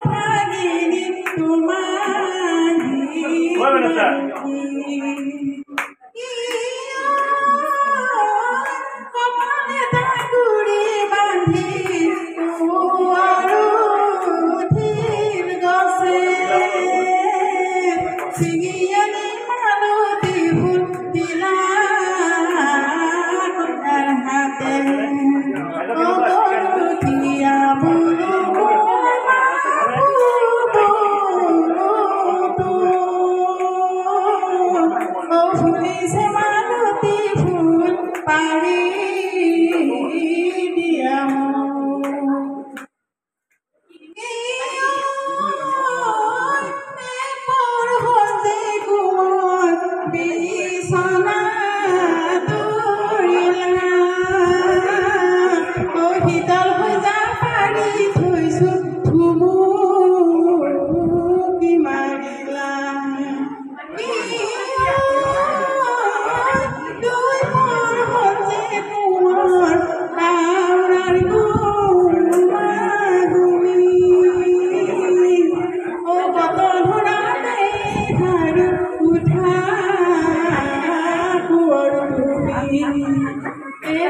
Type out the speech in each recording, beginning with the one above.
ভাগিনী কমলে তাকুড়ি বান্ধি ধীর গছে ছিঙিয়ালি মালতী ফুল দিলা তার হাতে গরুঠিয়া বুলু ফুলিছে মালতী ফুল পাৰি দিয়া বিছনা দৌৰিলা শীতল ভজা পাৰি থৈছো ধুমুকি মাৰিলা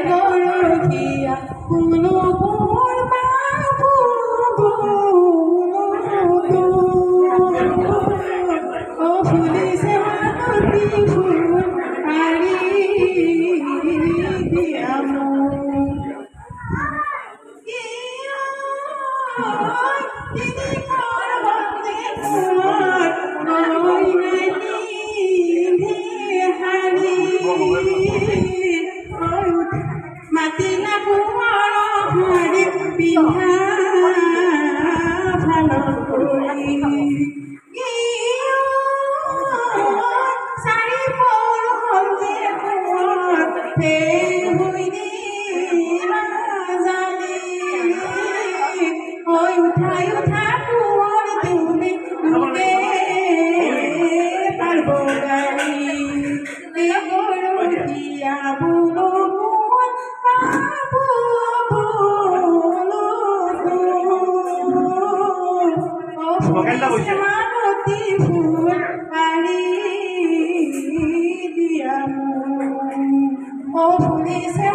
গৰুঠিয়া ফুলো মোৰ বাবু ও ফুলিছে মালতী ফুল পাৰি দিয়া মাতিলা কোঁৱৰ ঘৰে পিন্ধা ভাল কৰি চাৰি পৰ হ'ল যে কোঁৱৰ হৈ দিলা জালি উঠাই উঠা কোঁৱৰ তুমি লোকে পাৰব গাড়ী গৰখীয়া বুলো মালতী ফুল পাৰি দিয়া ফুলিছে